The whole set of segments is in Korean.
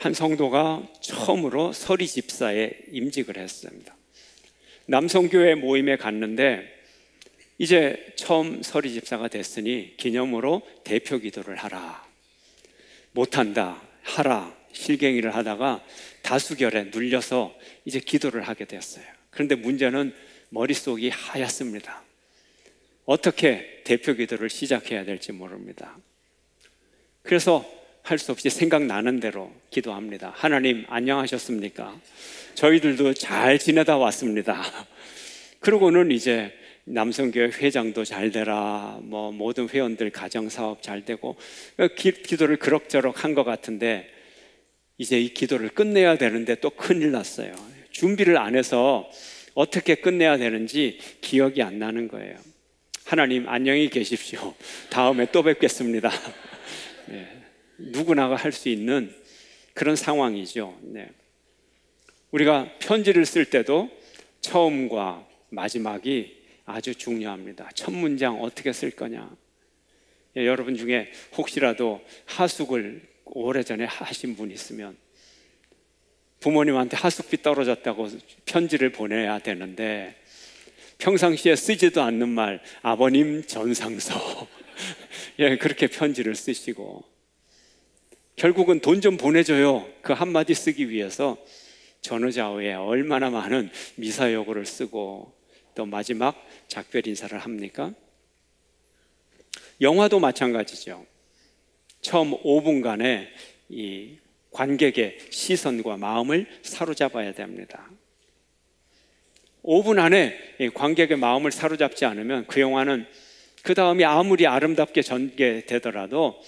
한 성도가 처음으로 서리 집사에 임직을 했습니다. 남성교회 모임에 갔는데 이제 처음 서리 집사가 됐으니 기념으로 대표 기도를 하라. 못한다, 하라, 실갱이를 하다가 다수결에 눌려서 이제 기도를 하게 됐어요. 그런데 문제는 머릿속이 하얗습니다. 어떻게 대표 기도를 시작해야 될지 모릅니다. 그래서 할 수 없이 생각나는 대로 기도합니다. 하나님 안녕하셨습니까? 저희들도 잘 지내다 왔습니다. 그러고는 이제 남성교회 회장도 잘 되라, 모든 회원들 가정사업 잘 되고, 기도를 그럭저럭 한 것 같은데 이제 이 기도를 끝내야 되는데 또 큰일 났어요. 준비를 안 해서 어떻게 끝내야 되는지 기억이 안 나는 거예요. 하나님 안녕히 계십시오. 다음에 또 뵙겠습니다. 네. 누구나가 할 수 있는 그런 상황이죠. 네. 우리가 편지를 쓸 때도 처음과 마지막이 아주 중요합니다. 첫 문장 어떻게 쓸 거냐. 여러분 중에 혹시라도 하숙을 오래전에 하신 분 있으면 부모님한테 하숙비 떨어졌다고 편지를 보내야 되는데 평상시에 쓰지도 않는 말, 아버님 전상서 그렇게 편지를 쓰시고 결국은 돈 좀 보내줘요, 그 한마디 쓰기 위해서 전후좌우에 얼마나 많은 미사여구를 쓰고 또 마지막 작별 인사를 합니까? 영화도 마찬가지죠. 처음 5분간의 이 관객의 시선과 마음을 사로잡아야 됩니다. 5분 안에 이 관객의 마음을 사로잡지 않으면 그 영화는 그 다음이 아무리 아름답게 전개되더라도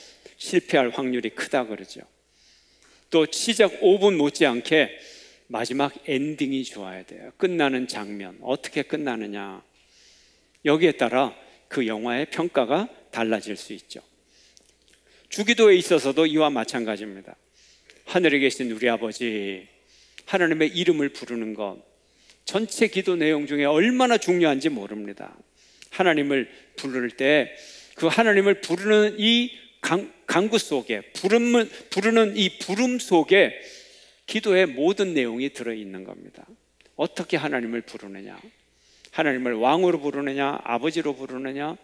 실패할 확률이 크다 그러죠. 또 시작 5분 못지않게 마지막 엔딩이 좋아야 돼요. 끝나는 장면, 어떻게 끝나느냐, 여기에 따라 그 영화의 평가가 달라질 수 있죠. 주기도에 있어서도 이와 마찬가지입니다. 하늘에 계신 우리 아버지, 하나님의 이름을 부르는 것, 전체 기도 내용 중에 얼마나 중요한지 모릅니다. 하나님을 부를 때 그 하나님을 부르는 이 간구 속에, 부르는 이 부름 속에 기도의 모든 내용이 들어있는 겁니다. 어떻게 하나님을 부르느냐, 하나님을 왕으로 부르느냐, 아버지로 부르느냐.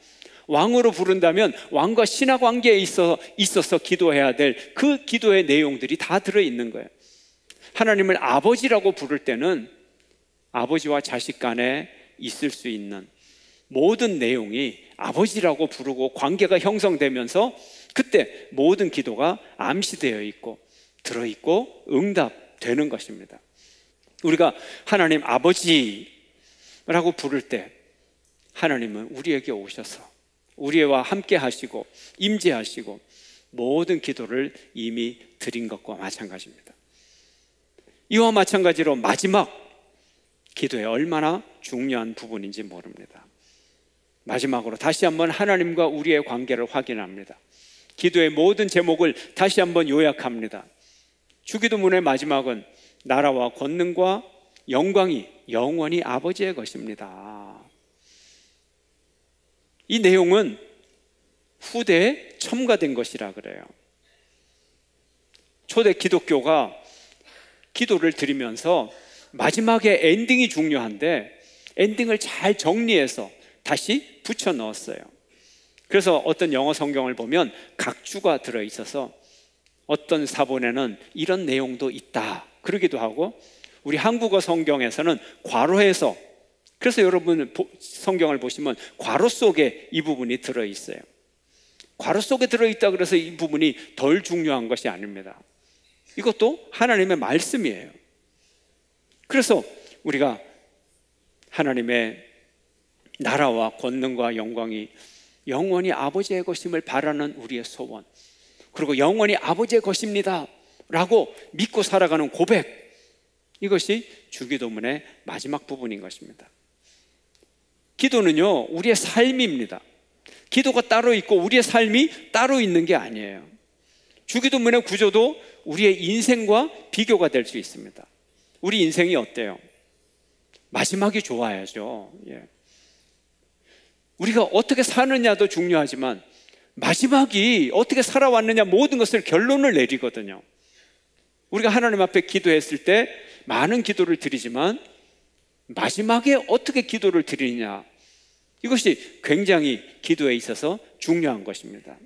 왕으로 부른다면 왕과 신하 관계에 있어서 기도해야 될 그 기도의 내용들이 다 들어있는 거예요. 하나님을 아버지라고 부를 때는 아버지와 자식 간에 있을 수 있는 모든 내용이 아버지라고 부르고 관계가 형성되면서 그때 모든 기도가 암시되어 있고 들어있고 응답되는 것입니다. 우리가 하나님 아버지라고 부를 때 하나님은 우리에게 오셔서 우리와 함께 하시고 임재하시고 모든 기도를 이미 드린 것과 마찬가지입니다. 이와 마찬가지로 마지막 기도에 얼마나 중요한 부분인지 모릅니다. 마지막으로 다시 한번 하나님과 우리의 관계를 확인합니다. 기도의 모든 제목을 다시 한번 요약합니다. 주기도문의 마지막은 나라와 권능과 영광이 영원히 아버지의 것입니다. 이 내용은 후대에 첨가된 것이라 그래요. 초대 기독교가 기도를 드리면서 마지막에 엔딩이 중요한데 엔딩을 잘 정리해서 다시 붙여 넣었어요. 그래서 어떤 영어 성경을 보면 각주가 들어있어서 어떤 사본에는 이런 내용도 있다 그러기도 하고, 우리 한국어 성경에서는 괄호해서, 그래서 여러분 성경을 보시면 괄호 속에 이 부분이 들어있어요. 괄호 속에 들어있다 그래서 이 부분이 덜 중요한 것이 아닙니다. 이것도 하나님의 말씀이에요. 그래서 우리가 하나님의 나라와 권능과 영광이 영원히 아버지의 것임을 바라는 우리의 소원, 그리고 영원히 아버지의 것입니다 라고 믿고 살아가는 고백, 이것이 주기도문의 마지막 부분인 것입니다. 기도는요 우리의 삶입니다. 기도가 따로 있고 우리의 삶이 따로 있는 게 아니에요. 주기도문의 구조도 우리의 인생과 비교가 될 수 있습니다. 우리 인생이 어때요? 마지막이 좋아야죠. 우리가 어떻게 사느냐도 우리가 하나님 앞에 기도했을 때 많은 기도를 드리지만 마지막에 어떻게 기도를 드리느냐, 이것이 굉장히 기도에 있어서 중요한 것입니다.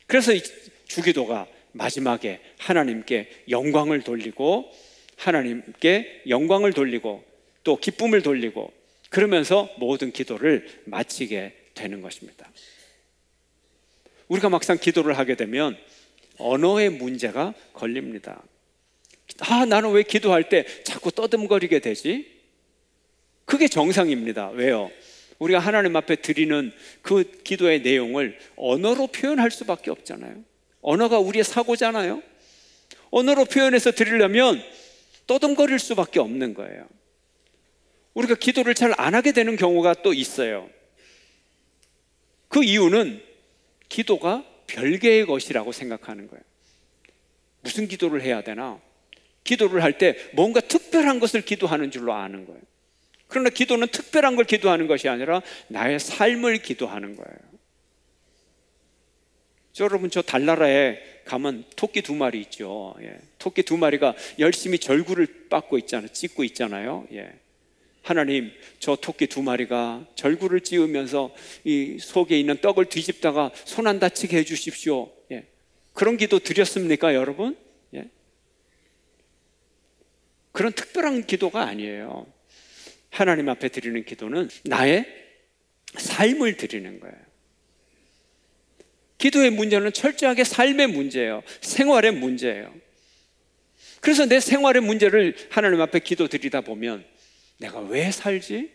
그래서 이 주기도가 마지막에 하나님께 영광을 돌리고, 하나님께 영광을 돌리고 또 기쁨을 돌리고, 그러면서 모든 기도를 마치게 되는 것입니다. 우리가 막상 기도를 하게 되면 언어의 문제가 걸립니다. 나는 왜 기도할 때 자꾸 떠듬거리게 되지? 그게 정상입니다. 왜요? 우리가 하나님 앞에 드리는 그 기도의 내용을 언어로 표현할 수밖에 없잖아요. 언어가 우리의 사고잖아요. 언어로 표현해서 드리려면 떠듬거릴 수밖에 없는 거예요. 우리가 기도를 잘 안 하게 되는 경우가 또 있어요. 그 이유는 기도가 별개의 것이라고 생각하는 거예요. 무슨 기도를 해야 되나? 기도를 할 때 뭔가 특별한 것을 기도하는 줄로 아는 거예요. 그러나 기도는 특별한 걸 기도하는 것이 아니라 나의 삶을 기도하는 거예요. 여러분, 저 달나라에 가면 토끼 2마리 있죠. 토끼 2마리가 열심히 절구를 찢고 있잖아요. 하나님, 저 토끼 2마리가 절구를 찧으면서 이 속에 있는 떡을 뒤집다가 손 안 다치게 해주십시오. 그런 기도 드렸습니까, 여러분? 그런 특별한 기도가 아니에요. 하나님 앞에 드리는 기도는 나의 삶을 드리는 거예요. 기도의 문제는 철저하게 삶의 문제예요. 생활의 문제예요. 그래서 내 생활의 문제를 하나님 앞에 기도 드리다 보면 내가 왜 살지?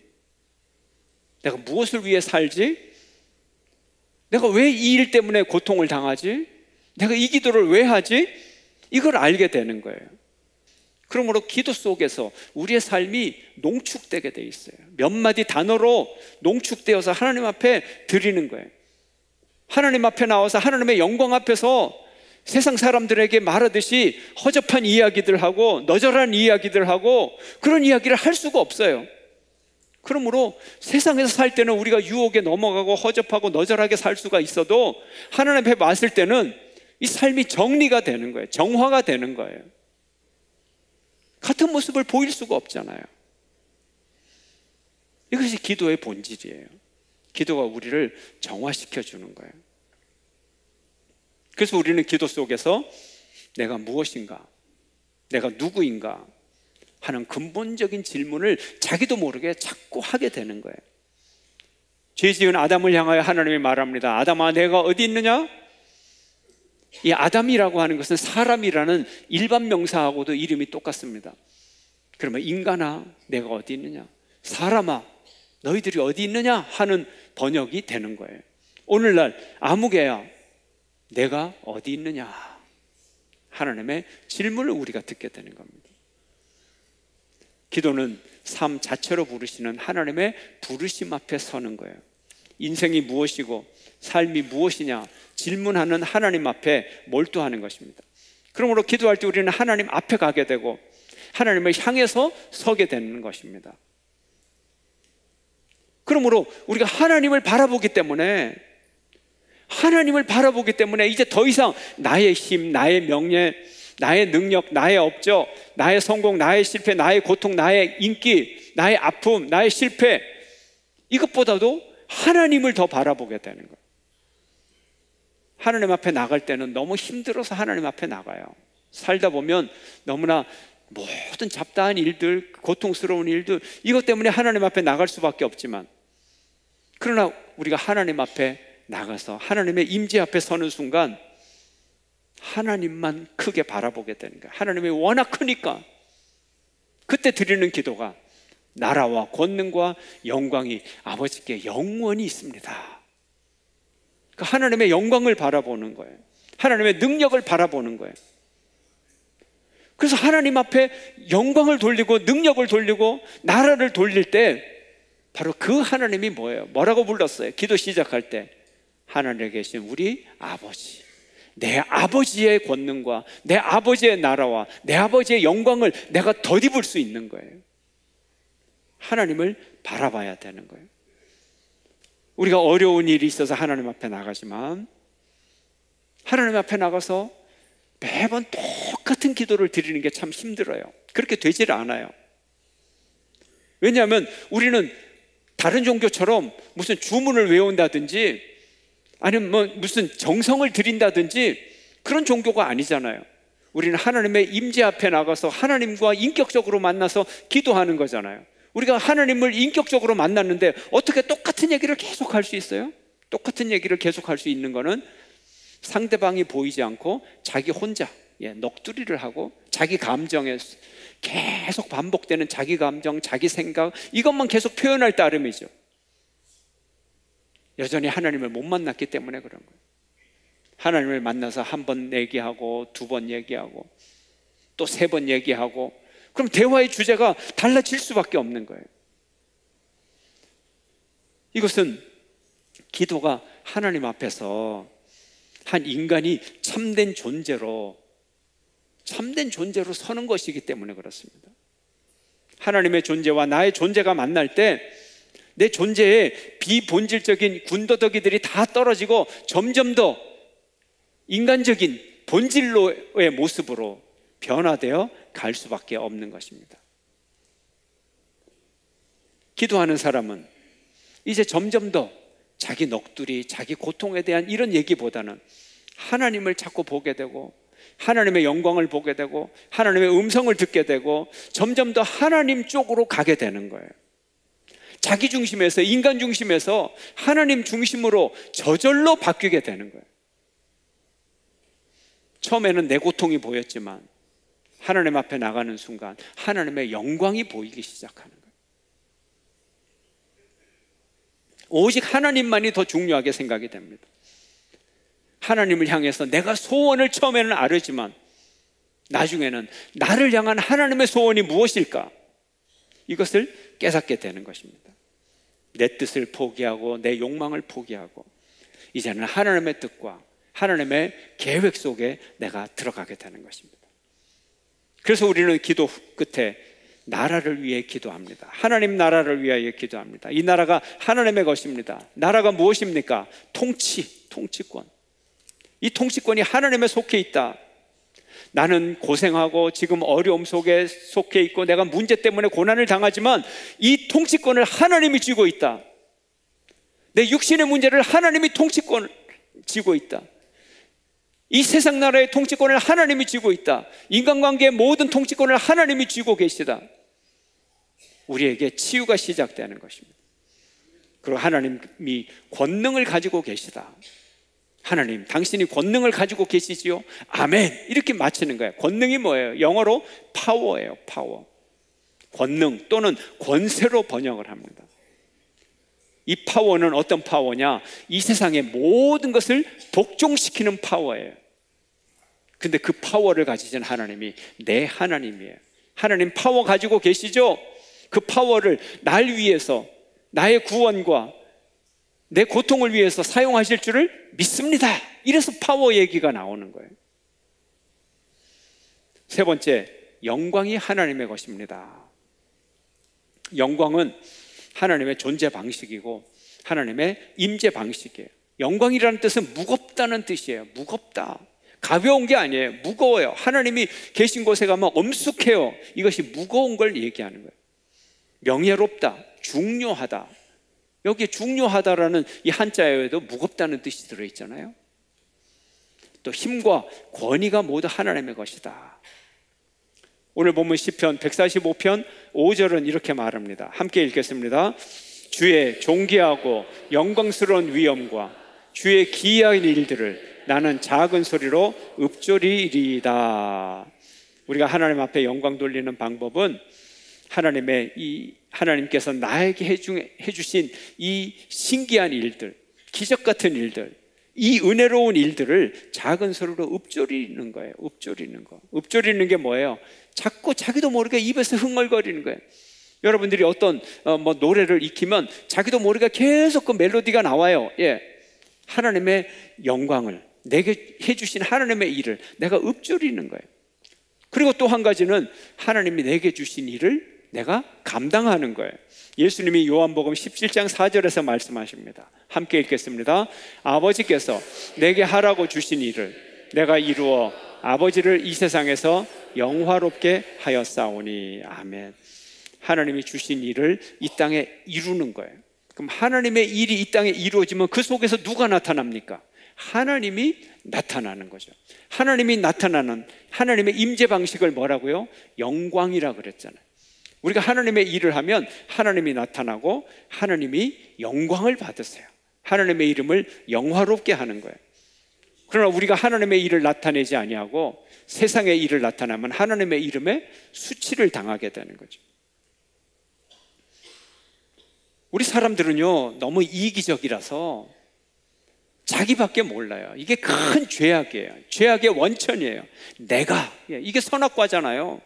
내가 무엇을 위해 살지? 내가 왜 이 일 때문에 고통을 당하지? 내가 이 기도를 왜 하지? 이걸 알게 되는 거예요. 그러므로 기도 속에서 우리의 삶이 농축되게 돼 있어요. 몇 마디 단어로 농축되어서 하나님 앞에 드리는 거예요. 하나님 앞에 나와서 하나님의 영광 앞에서 세상 사람들에게 말하듯이 허접한 이야기들 하고 너절한 이야기들 하고 그런 이야기를 할 수가 없어요. 그러므로 세상에서 살 때는 우리가 유혹에 넘어가고 허접하고 너절하게 살 수가 있어도 하나님 앞에 왔을 때는 이 삶이 정리가 되는 거예요. 정화가 되는 거예요. 같은 모습을 보일 수가 없잖아요. 이것이 기도의 본질이에요. 기도가 우리를 정화시켜 주는 거예요. 그래서 우리는 기도 속에서 내가 무엇인가, 내가 누구인가 하는 근본적인 질문을 자기도 모르게 자꾸 하게 되는 거예요. 죄 지은 아담을 향하여 하나님이 말합니다. 아담아, 내가 어디 있느냐? 이 아담이라고 하는 것은 사람이라는 일반 명사하고도 이름이 똑같습니다. 그러면 인간아, 내가 어디 있느냐? 사람아, 너희들이 어디 있느냐? 하는 번역이 되는 거예요. 오늘날 아무개야, 내가 어디 있느냐? 하나님의 질문을 우리가 듣게 되는 겁니다. 기도는 삶 자체로 부르시는 하나님의 부르심 앞에 서는 거예요. 인생이 무엇이고 삶이 무엇이냐 질문하는 하나님 앞에 몰두하는 것입니다. 그러므로 기도할 때 우리는 하나님 앞에 가게 되고 하나님을 향해서 서게 되는 것입니다. 그러므로 우리가 하나님을 바라보기 때문에 이제 더 이상 나의 힘, 나의 명예, 나의 능력, 나의 업적, 나의 성공, 나의 실패, 나의 고통, 나의 인기, 나의 아픔, 나의 실패, 이것보다도 하나님을 더 바라보게 되는 거예요. 하나님 앞에 나갈 때는 너무 힘들어서 하나님 앞에 나가요. 살다 보면 너무나 모든 잡다한 일들, 고통스러운 일들, 이것 때문에 하나님 앞에 나갈 수밖에 없지만, 그러나 우리가 하나님 앞에 나가서 하나님의 임재 앞에 서는 순간 하나님만 크게 바라보게 되는 거예요. 하나님이 워낙 크니까 그때 드리는 기도가 나라와 권능과 영광이 아버지께 영원히 있습니다. 하나님의 영광을 바라보는 거예요. 하나님의 능력을 바라보는 거예요. 그래서 하나님 앞에 영광을 돌리고 능력을 돌리고 나라를 돌릴 때 바로 그 하나님이 뭐예요? 뭐라고 불렀어요? 기도 시작할 때 하늘에 계신 우리 아버지, 내 아버지의 권능과 내 아버지의 나라와 내 아버지의 영광을 내가 덧입을 수 있는 거예요. 하나님을 바라봐야 되는 거예요. 우리가 어려운 일이 있어서 하나님 앞에 나가지만 하나님 앞에 나가서 매번 똑같은 기도를 드리는 게 참 힘들어요. 그렇게 되질 않아요. 왜냐하면 우리는 다른 종교처럼 무슨 주문을 외운다든지 아니면 뭐 무슨 정성을 드린다든지 그런 종교가 아니잖아요. 우리는 하나님의 임재 앞에 나가서 하나님과 인격적으로 만나서 기도하는 거잖아요. 우리가 하나님을 인격적으로 만났는데 어떻게 똑같은 얘기를 계속 할 수 있어요? 똑같은 얘기를 계속 할 수 있는 거는 상대방이 보이지 않고 자기 혼자 넋두리를 하고 자기 감정에 계속 반복되는 자기 감정, 자기 생각, 이것만 계속 표현할 따름이죠. 여전히 하나님을 못 만났기 때문에 그런 거예요. 하나님을 만나서 한 번 얘기하고 두 번 얘기하고 또 세 번 얘기하고 그럼 대화의 주제가 달라질 수밖에 없는 거예요. 이것은 기도가 하나님 앞에서 한 인간이 참된 존재로 서는 것이기 때문에 그렇습니다. 하나님의 존재와 나의 존재가 만날 때 내 존재의 비본질적인 군더더기들이 다 떨어지고 점점 더 인간적인 본질로의 모습으로 변화되어 갈 수밖에 없는 것입니다. 기도하는 사람은 이제 점점 더 자기 넋두리, 자기 고통에 대한 이런 얘기보다는 하나님을 자꾸 보게 되고 하나님의 영광을 보게 되고 하나님의 음성을 듣게 되고 점점 더 하나님 쪽으로 가게 되는 거예요. 자기 중심에서, 인간 중심에서 하나님 중심으로 저절로 바뀌게 되는 거예요. 처음에는 내 고통이 보였지만 하나님 앞에 나가는 순간 하나님의 영광이 보이기 시작하는 거예요. 오직 하나님만이 더 중요하게 생각이 됩니다. 하나님을 향해서 내가 소원을 처음에는 아뢰지만 나중에는 나를 향한 하나님의 소원이 무엇일까? 이것을 깨닫게 되는 것입니다. 내 뜻을 포기하고 내 욕망을 포기하고 이제는 하나님의 뜻과 하나님의 계획 속에 내가 들어가게 되는 것입니다. 그래서 우리는 기도 끝에 나라를 위해 기도합니다. 하나님 나라를 위하여 기도합니다. 이 나라가 하나님의 것입니다. 나라가 무엇입니까? 통치권. 이 통치권이 하나님에 속해 있다. 나는 고생하고 지금 어려움 속에 속해 있고 내가 문제 때문에 고난을 당하지만 이 통치권을 하나님이 쥐고 있다. 내 육신의 문제를 하나님이 통치권을 쥐고 있다. 이 세상 나라의 통치권을 하나님이 쥐고 있다. 인간관계의 모든 통치권을 하나님이 쥐고 계시다. 우리에게 치유가 시작되는 것입니다. 그리고 하나님이 권능을 가지고 계시다. 하나님, 당신이 권능을 가지고 계시지요? 아멘. 이렇게 마치는 거예요. 권능이 뭐예요? 영어로 파워예요. 파워. 권능 또는 권세로 번역을 합니다. 이 파워는 어떤 파워냐? 이 세상의 모든 것을 복종시키는 파워예요. 근데 그 파워를 가지신 하나님이 내 하나님이에요. 하나님 파워 가지고 계시죠? 그 파워를 날 위해서, 나의 구원과 내 고통을 위해서 사용하실 줄을 믿습니다. 이래서 파워 얘기가 나오는 거예요. 세 번째, 영광이 하나님의 것입니다. 영광은 하나님의 존재 방식이고 하나님의 임재 방식이에요. 영광이라는 뜻은 무겁다는 뜻이에요. 무겁다. 가벼운 게 아니에요. 무거워요. 하나님이 계신 곳에 가면 엄숙해요. 이것이 무거운 걸 얘기하는 거예요. 명예롭다, 중요하다. 여기에 중요하다라는 이 한자에도 무겁다는 뜻이 들어있잖아요. 또 힘과 권위가 모두 하나님의 것이다. 오늘 본문 시편 145편 5절은 이렇게 말합니다. 함께 읽겠습니다. 주의 존귀하고 영광스러운 위엄과 주의 기이한 일들을 나는 작은 소리로 읊조리리이다. 우리가 하나님 앞에 영광 돌리는 방법은 하나님께서 나에게 해주신 이 신기한 일들, 기적 같은 일들, 이 은혜로운 일들을 작은 소리로 읊조리는 거예요. 읊조리는 게 뭐예요? 자꾸 자기도 모르게 입에서 흥얼거리는 거예요. 여러분들이 어떤 노래를 익히면 자기도 모르게 계속 그 멜로디가 나와요. 예, 하나님의 영광을, 내게 해주신 하나님의 일을 내가 읊조리는 거예요. 그리고 또 한 가지는 하나님이 내게 주신 일을 내가 감당하는 거예요. 예수님이 요한복음 17장 4절에서 말씀하십니다. 함께 읽겠습니다. 아버지께서 내게 하라고 주신 일을 내가 이루어 아버지를 이 세상에서 영화롭게 하였사오니. 아멘. 하나님이 주신 일을 이 땅에 이루는 거예요. 그럼 하나님의 일이 이 땅에 이루어지면 그 속에서 누가 나타납니까? 하나님이 나타나는 거죠. 하나님이 나타나는 하나님의 임재 방식을 뭐라고요? 영광이라 그랬잖아요. 우리가 하나님의 일을 하면 하나님이 나타나고 하나님이 영광을 받으세요. 하나님의 이름을 영화롭게 하는 거예요. 그러나 우리가 하나님의 일을 나타내지 아니하고 세상의 일을 나타내면 하나님의 이름에 수치를 당하게 되는 거죠. 우리 사람들은요, 너무 이기적이라서 자기밖에 몰라요. 이게 큰 죄악이에요. 죄악의 원천이에요. 내가, 이게 선악과잖아요.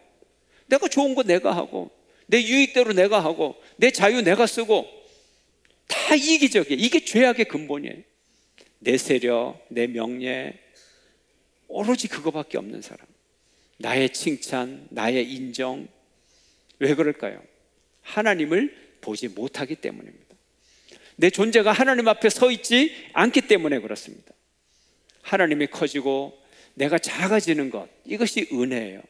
내가 좋은 거 내가 하고 내 유익대로 내가 하고 내 자유 내가 쓰고 다 이기적이에요. 이게 죄악의 근본이에요. 내 세력, 내 명예, 오로지 그거밖에 없는 사람. 나의 칭찬, 나의 인정. 왜 그럴까요? 하나님을 보지 못하기 때문입니다. 내 존재가 하나님 앞에 서 있지 않기 때문에 그렇습니다. 하나님이 커지고 내가 작아지는 것, 이것이 은혜예요.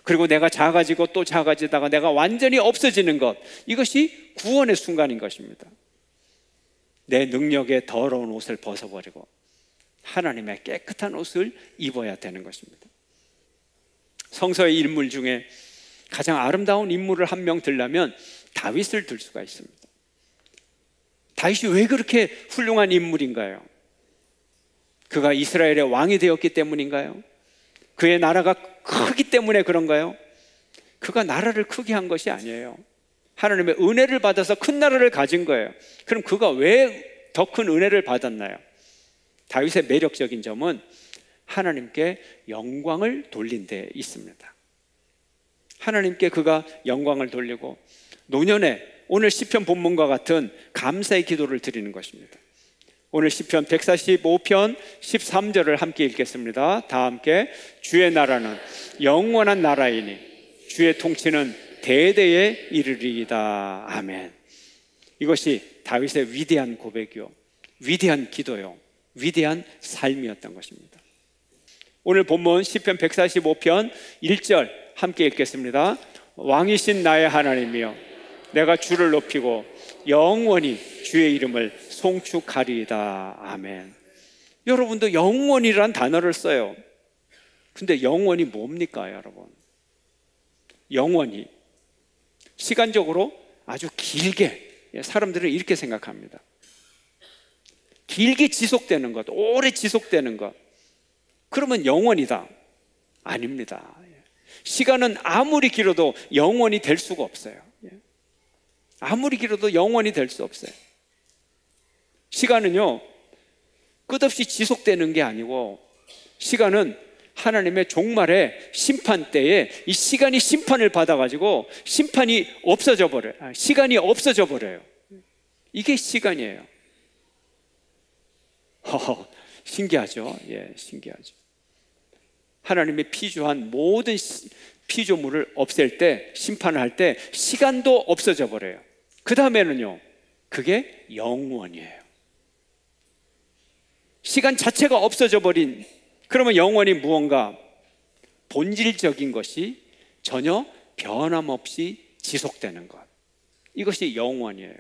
그리고 내가 작아지고 또 작아지다가 내가 완전히 없어지는 것, 이것이 구원의 순간인 것입니다. 내 능력의 더러운 옷을 벗어버리고 하나님의 깨끗한 옷을 입어야 되는 것입니다. 성서의 인물 중에 가장 아름다운 인물을 한 명 들려면 다윗을 들 수가 있습니다. 다윗이 왜 그렇게 훌륭한 인물인가요? 그가 이스라엘의 왕이 되었기 때문인가요? 그의 나라가 크기 때문에 그런가요? 그가 나라를 크게 한 것이 아니에요. 하나님의 은혜를 받아서 큰 나라를 가진 거예요. 그럼 그가 왜 더 큰 은혜를 받았나요? 다윗의 매력적인 점은 하나님께 영광을 돌린 데 있습니다. 하나님께 그가 영광을 돌리고 노년에 오늘 시편 본문과 같은 감사의 기도를 드리는 것입니다. 오늘 시편 145편 13절을 함께 읽겠습니다. 다 함께. 주의 나라는 영원한 나라이니 주의 통치는 대대에 이르리이다. 아멘. 이것이 다윗의 위대한 고백이요, 위대한 기도요, 위대한 삶이었던 것입니다. 오늘 본문 시편 145편 1절 함께 읽겠습니다. 왕이신 나의 하나님이여, 내가 주를 높이고 영원히 주의 이름을 송축하리이다. 아멘. 여러분도 영원이란 단어를 써요. 근데 영원이 뭡니까, 여러분? 영원히 시간적으로 아주 길게, 사람들은 이렇게 생각합니다. 길게 지속되는 것, 오래 지속되는 것, 그러면 영원이다. 아닙니다. 시간은 아무리 길어도 영원히 될 수가 없어요. 아무리 길어도 영원히 될 수 없어요. 시간은요, 끝없이 지속되는 게 아니고, 시간은 하나님의 종말의 심판 때에 이 시간이 심판을 받아가지고 심판이 없어져 버려요. 시간이 없어져 버려요. 이게 시간이에요. 신기하죠? 예, 신기하죠. 하나님의 피조한 모든 피조물을 없앨 때, 심판을 할 때 시간도 없어져 버려요. 그 다음에는요, 그게 영원이에요. 시간 자체가 없어져 버린, 그러면 영원히 무언가 본질적인 것이 전혀 변함없이 지속되는 것, 이것이 영원이에요.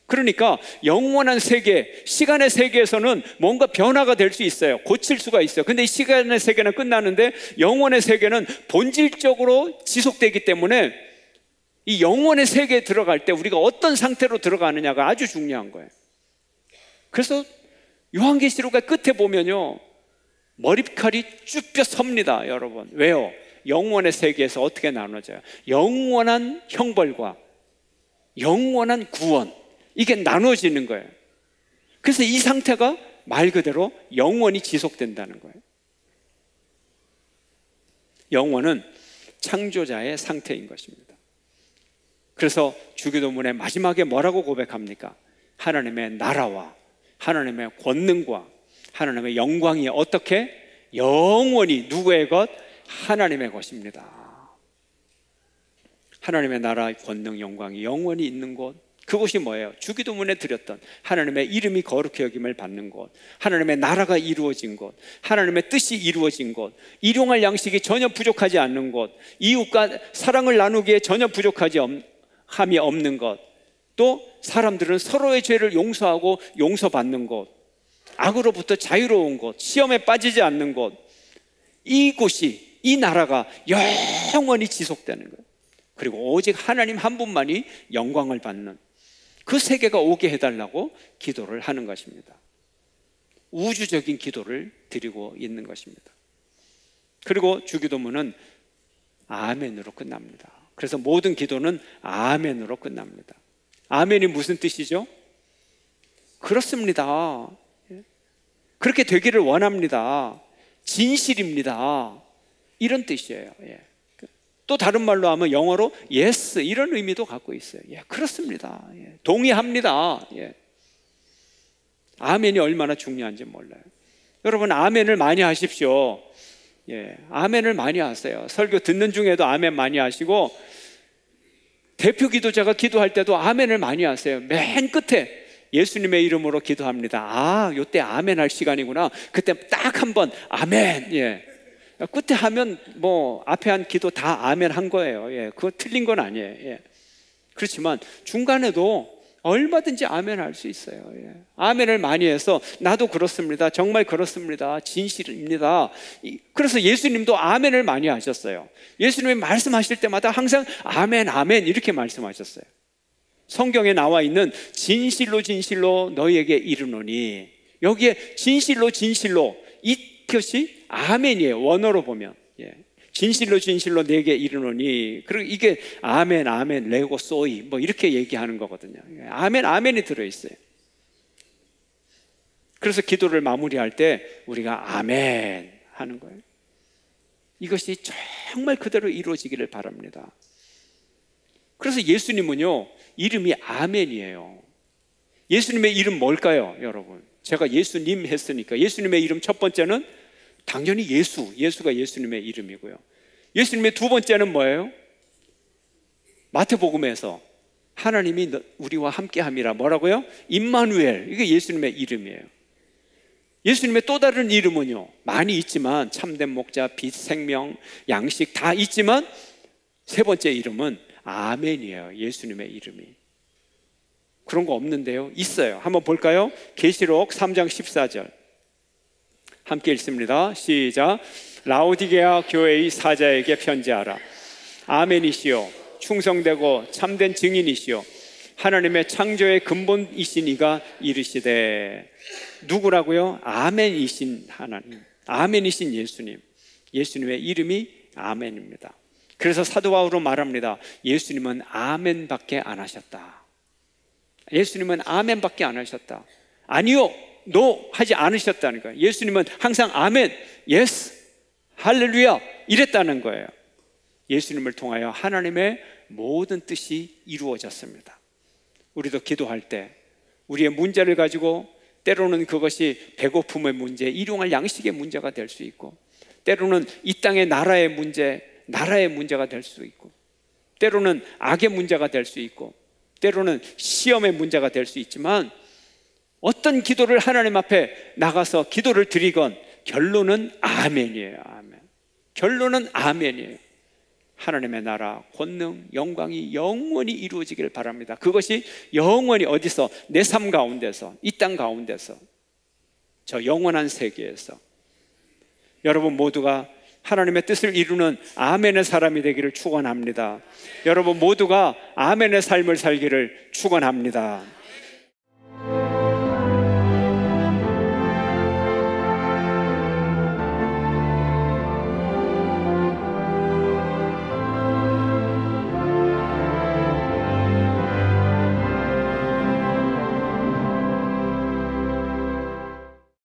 그러니까 영원한 세계, 시간의 세계에서는 뭔가 변화가 될 수 있어요. 고칠 수가 있어요. 근데 이 시간의 세계는 끝나는데 영원의 세계는 본질적으로 지속되기 때문에 이 영원의 세계에 들어갈 때 우리가 어떤 상태로 들어가느냐가 아주 중요한 거예요. 그래서 요한계시록의 끝에 보면요, 머리칼이 쭈뼛 섭니다, 여러분. 왜요? 영원의 세계에서 어떻게 나눠져요? 영원한 형벌과 영원한 구원, 이게 나눠지는 거예요. 그래서 이 상태가 말 그대로 영원히 지속된다는 거예요. 영원은 창조자의 상태인 것입니다. 그래서 주기도문의 마지막에 뭐라고 고백합니까? 하나님의 나라와 하나님의 권능과 하나님의 영광이 어떻게? 영원히 누구의 것? 하나님의 것입니다. 하나님의 나라, 권능, 영광이 영원히 있는 곳, 그곳이 뭐예요? 주기도문에 드렸던 하나님의 이름이 거룩히 여김을 받는 곳, 하나님의 나라가 이루어진 곳, 하나님의 뜻이 이루어진 곳, 일용할 양식이 전혀 부족하지 않는 곳, 이웃과 사랑을 나누기에 전혀 부족하지 함이 없는 것, 또 사람들은 서로의 죄를 용서하고 용서받는 곳, 악으로부터 자유로운 곳, 시험에 빠지지 않는 곳, 이곳이, 이 나라가 영원히 지속되는 거예요. 그리고 오직 하나님 한 분만이 영광을 받는 그 세계가 오게 해달라고 기도를 하는 것입니다. 우주적인 기도를 드리고 있는 것입니다. 그리고 주기도문은 아멘으로 끝납니다. 그래서 모든 기도는 아멘으로 끝납니다. 아멘이 무슨 뜻이죠? 그렇습니다. 그렇게 되기를 원합니다. 진실입니다. 이런 뜻이에요. 또 다른 말로 하면 영어로 yes 이런 의미도 갖고 있어요. 그렇습니다. 동의합니다. 아멘이 얼마나 중요한지 몰라요. 여러분 아멘을 많이 하십시오. 아멘을 많이 하세요. 설교 듣는 중에도 아멘 많이 하시고, 대표 기도자가 기도할 때도 아멘을 많이 하세요. 맨 끝에 예수님의 이름으로 기도합니다. 요때 아멘 할 시간이구나. 그때 딱 한 번 아멘. 끝에 하면 뭐 앞에 한 기도 다 아멘 한 거예요. 그거 틀린 건 아니에요. 그렇지만 중간에도 얼마든지 아멘 할 수 있어요. 아멘을 많이 해서 나도 그렇습니다. 정말 그렇습니다. 진실입니다. 그래서 예수님도 아멘을 많이 하셨어요. 예수님이 말씀하실 때마다 항상 아멘 아멘 이렇게 말씀하셨어요. 성경에 나와 있는 진실로 진실로 너희에게 이르노니, 여기에 진실로 진실로 이것이 아멘이에요. 원어로 보면 진실로 진실로 내게 이르노니, 그리고 이게 아멘 아멘 레고 소이 뭐 이렇게 얘기하는 거거든요. 아멘 아멘이 들어있어요. 그래서 기도를 마무리할 때 우리가 아멘 하는 거예요. 이것이 정말 그대로 이루어지기를 바랍니다. 그래서 예수님은요 이름이 아멘이에요. 예수님의 이름 뭘까요, 여러분? 제가 예수님 했으니까 예수님의 이름 첫 번째는 당연히 예수가 예수님의 이름이고요. 예수님의 두 번째는 뭐예요? 마태복음에서 하나님이 우리와 함께함이라 뭐라고요? 임마누엘. 이게 예수님의 이름이에요. 예수님의 또 다른 이름은요 많이 있지만 참된 목자, 빛, 생명, 양식 다 있지만 세 번째 이름은 아멘이에요. 예수님의 이름이. 그런 거 없는데요? 있어요. 한번 볼까요? 계시록 3장 14절 함께 읽습니다. 시작. 라오디게아 교회의 사자에게 편지하라. 아멘이시요 충성되고 참된 증인이시요 하나님의 창조의 근본이신 이가 이르시되. 누구라고요? 아멘이신 하나님, 아멘이신 예수님. 예수님의 이름이 아멘입니다. 그래서 사도 바울은 말합니다. 예수님은 아멘밖에 안 하셨다. 예수님은 아멘밖에 안 하셨다. 아니요, 노 하지 않으셨다는 거예요. 예수님은 항상 아멘, 예스, 할렐루야 이랬다는 거예요. 예수님을 통하여 하나님의 모든 뜻이 이루어졌습니다. 우리도 기도할 때 우리의 문제를 가지고 때로는 그것이 배고픔의 문제, 일용할 양식의 문제가 될 수 있고, 때로는 이 땅의 나라의 문제가 될 수 있고, 때로는 악의 문제가 될 수 있고, 때로는 시험의 문제가 될 수 있지만, 어떤 기도를 하나님 앞에 나가서 기도를 드리건 결론은 아멘이에요. 아멘. 결론은 아멘이에요. 하나님의 나라, 권능, 영광이 영원히 이루어지기를 바랍니다. 그것이 영원히 어디서? 내 삶 가운데서, 이 땅 가운데서, 저 영원한 세계에서 여러분 모두가 하나님의 뜻을 이루는 아멘의 사람이 되기를 축원합니다. 여러분 모두가 아멘의 삶을 살기를 축원합니다.